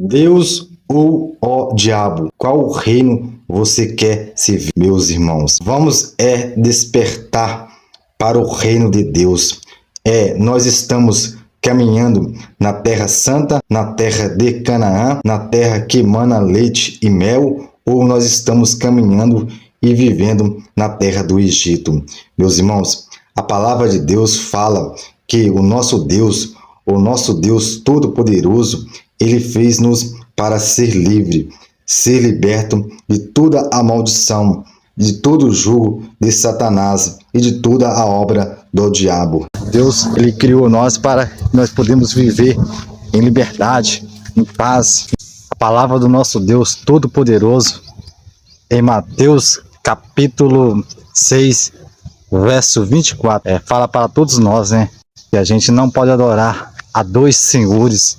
Deus ou o diabo? Qual reino você quer servir, meus irmãos? Vamos despertar para o reino de Deus. Nós estamos caminhando na terra santa, na terra de Canaã, na terra que mana leite e mel, ou nós estamos caminhando e vivendo na terra do Egito? Meus irmãos, a palavra de Deus fala que o nosso Deus Todo-Poderoso, Ele fez-nos para ser livre, ser liberto de toda a maldição, de todo o jugo de Satanás e de toda a obra do diabo. Deus, Ele criou nós para nós podermos viver em liberdade, em paz. A palavra do nosso Deus Todo-Poderoso, em Mateus capítulo 6, verso 24, fala para todos nós, que a gente não pode adorar a dois senhores,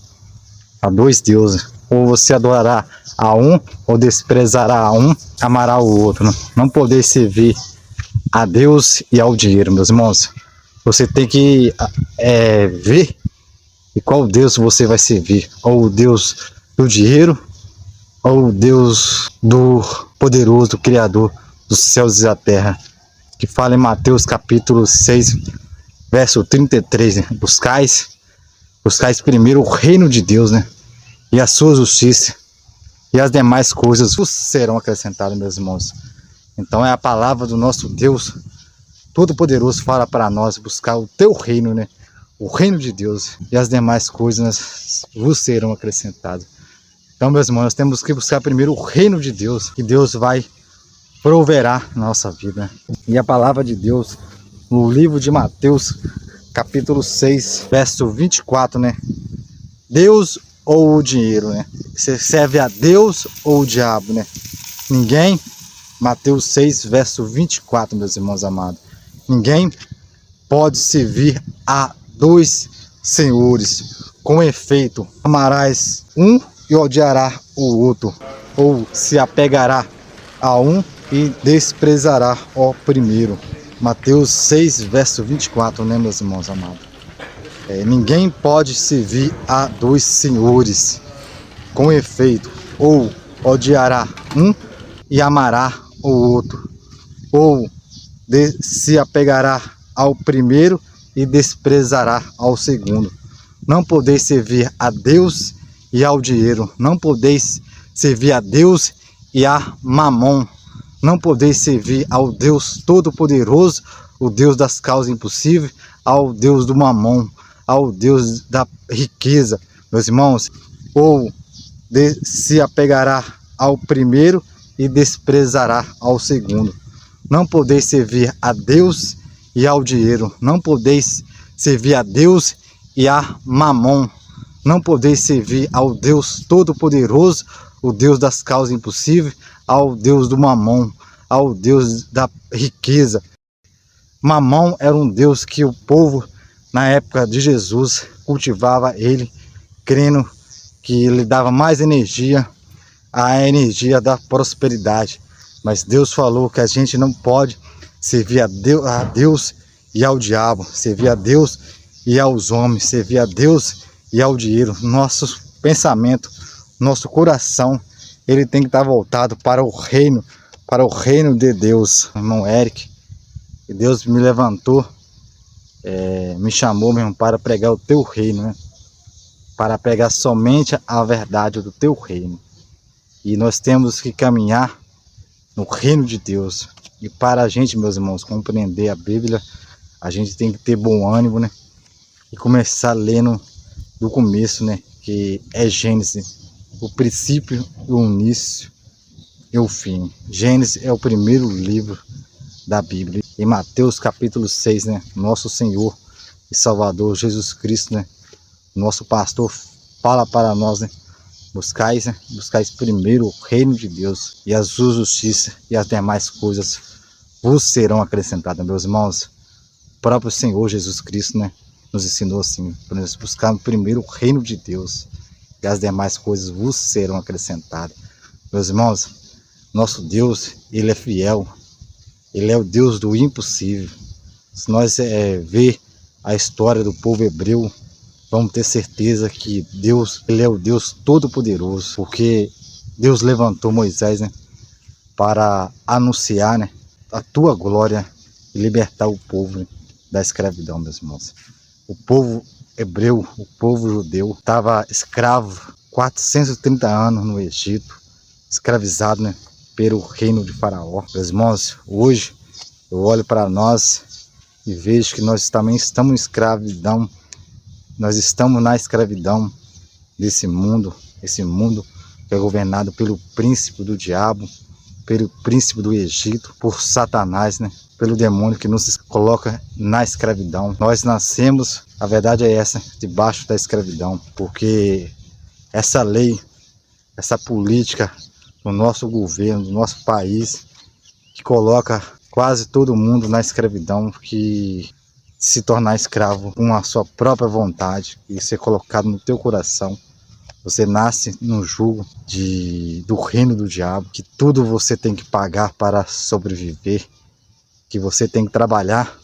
a dois deuses. Ou você adorará a um, ou desprezará a um, amará o outro. Não poder servir a Deus e ao dinheiro, meus irmãos. Você tem que ver e qual Deus você vai servir. Ou o Deus do dinheiro, ou o Deus do poderoso, do Criador dos céus e da terra. Que fala em Mateus capítulo 6, verso 33, Buscais primeiro o reino de Deus, e a sua justiça, e as demais coisas vos serão acrescentadas, meus irmãos. Então é a palavra do nosso Deus Todo-Poderoso, fala para nós buscar o teu reino, o reino de Deus, e as demais coisas vos serão acrescentadas. Então, meus irmãos, nós temos que buscar primeiro o reino de Deus, que Deus vai proverá na nossa vida. E a palavra de Deus, no livro de Mateus, capítulo 6, verso 24, Deus ou o dinheiro, Você serve a Deus ou o diabo, Ninguém, Mateus 6, verso 24, meus irmãos amados. Ninguém pode servir a dois senhores. Com efeito, amarás um e odiará o outro, ou se apegará a um e desprezará o primeiro. Mateus 6, verso 24, meus irmãos amados. Ninguém pode servir a dois senhores. Com efeito, ou odiará um e amará o outro, ou se apegará ao primeiro e desprezará ao segundo. Não podeis servir a Deus e ao dinheiro. Não podeis servir a Deus e a Mamon. Não podeis servir ao Deus Todo-Poderoso, o Deus das causas impossíveis, ao Deus do Mamon, ao Deus da riqueza, meus irmãos. Ou se apegará ao primeiro e desprezará ao segundo. Não podeis servir a Deus e ao dinheiro. Não podeis servir a Deus e a Mamon. Não podeis servir ao Deus Todo-Poderoso, o Deus das causas impossíveis, ao Deus do Mamon, ao Deus da riqueza. Mamon era um Deus que o povo, na época de Jesus, cultivava ele, crendo que ele dava mais energia, a energia da prosperidade. Mas Deus falou que a gente não pode servir a Deus e ao diabo, servir a Deus e aos homens, servir a Deus e ao dinheiro. Nosso pensamento, nosso coração, ele tem que estar voltado para o reino de Deus. Irmão Eric, e Deus me levantou, me chamou mesmo para pregar o teu reino, para pregar somente a verdade do teu reino. E nós temos que caminhar no reino de Deus. E para a gente, meus irmãos, compreender a Bíblia, a gente tem que ter bom ânimo, e começar lendo do começo, que é Gênesis, o princípio, o início e o fim. Gênesis é o primeiro livro da Bíblia. Em Mateus capítulo 6, nosso Senhor e Salvador Jesus Cristo, nosso pastor, fala para nós, buscais primeiro o reino de Deus e a sua justiça, e as demais coisas vos serão acrescentadas, meus irmãos. O próprio Senhor Jesus Cristo, nos ensinou assim, para nós buscarmos primeiro o reino de Deus, e as demais coisas vos serão acrescentadas. Meus irmãos, nosso Deus, Ele é fiel, Ele é o Deus do impossível. Se nós ver a história do povo hebreu, vamos ter certeza que Deus, Ele é o Deus Todo-Poderoso, porque Deus levantou Moisés, né, para anunciar, né, a tua glória e libertar o povo, né, da escravidão, meus irmãos. O povo hebreu, o povo judeu, estava escravo 430 anos no Egito, escravizado, né, pelo reino de Faraó. Meus irmãos, hoje eu olho para nós e vejo que nós também estamos em escravidão. Nós estamos na escravidão desse mundo, esse mundo que é governado pelo príncipe do diabo, pelo príncipe do Egito, por Satanás, né? Pelo demônio que nos coloca na escravidão. Nós nascemos, a verdade é essa, debaixo da escravidão, porque essa lei, essa política do nosso governo, do nosso país, que coloca quase todo mundo na escravidão, que se tornar escravo com a sua própria vontade e ser colocado no teu coração. Você nasce no jugo do reino do diabo, que tudo você tem que pagar para sobreviver, que você tem que trabalhar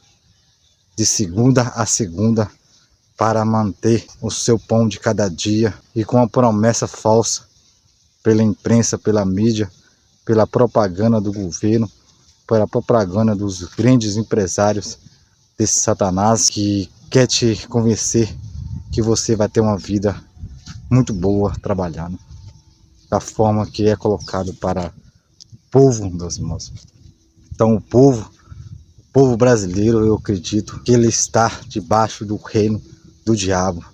de segunda a segunda para manter o seu pão de cada dia, e com a promessa falsa pela imprensa, pela mídia, pela propaganda do governo, pela propaganda dos grandes empresários desse Satanás, que quer te convencer que você vai ter uma vida muito boa trabalhando, da forma que é colocado para o povo, meus irmãos. Então o povo brasileiro, eu acredito que ele está debaixo do reino do diabo,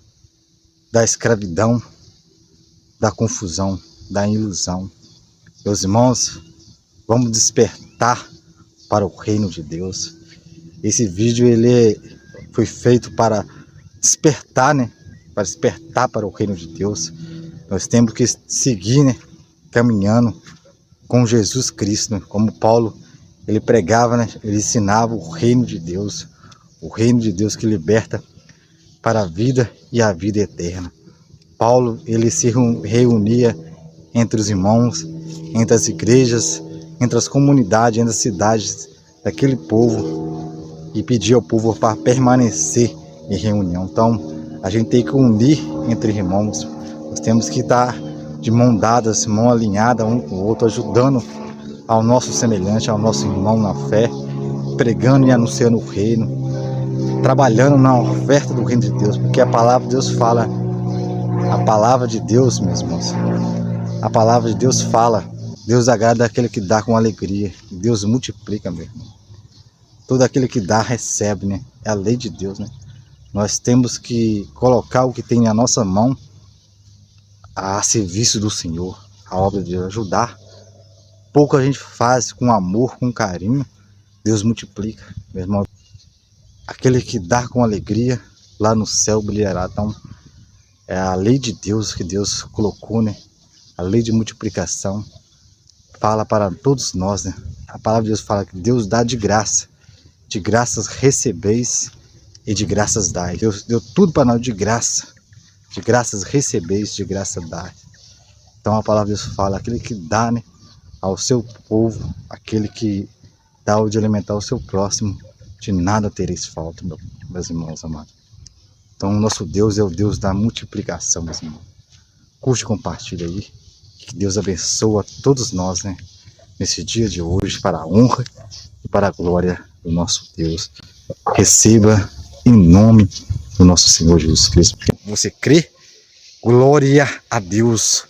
da escravidão, da confusão, da ilusão. Meus irmãos, vamos despertar para o reino de Deus. Esse vídeo foi feito para despertar, né? Para despertar para o reino de Deus. Nós temos que seguir, né, caminhando com Jesus Cristo, né? Como Paulo, ele pregava, né? Ele ensinava o reino de Deus que liberta para a vida e a vida eterna. Paulo, ele se reunia entre os irmãos, entre as igrejas, entre as comunidades, entre as cidades daquele povo, e pedia ao povo para permanecer em reunião. Então, a gente tem que unir entre irmãos. Nós temos que estar de mão dadas, mão alinhada um com o outro, ajudando ao nosso semelhante, ao nosso irmão na fé, pregando e anunciando o reino, trabalhando na oferta do reino de Deus, porque a palavra de Deus fala, a palavra de Deus, meus irmãos, a palavra de Deus fala, Deus agrada aquele que dá com alegria, Deus multiplica, meu irmão. Todo aquele que dá, recebe, né? É a lei de Deus, né? Nós temos que colocar o que tem na nossa mão a serviço do Senhor, a obra de Deus, ajudar. Pouco a gente faz com amor, com carinho, Deus multiplica, meu irmão. Aquele que dá com alegria, lá no céu brilhará. Então, é a lei de Deus que Deus colocou, né? A lei de multiplicação fala para todos nós, né? A palavra de Deus fala que Deus dá de graças recebeis e de graças dai. Deus deu tudo para nós de graças recebeis, de graça dai. Então a palavra de Deus fala, aquele que dá, né, ao seu povo, aquele que dá o de alimentar o seu próximo, de nada tereis falta, meus irmãos amados. Então o nosso Deus é o Deus da multiplicação, meus irmãos. Curte e compartilha aí, que Deus abençoe a todos nós, né, nesse dia de hoje, para a honra e para a glória do nosso Deus. Receba em nome do nosso Senhor Jesus Cristo. Você crê? Glória a Deus.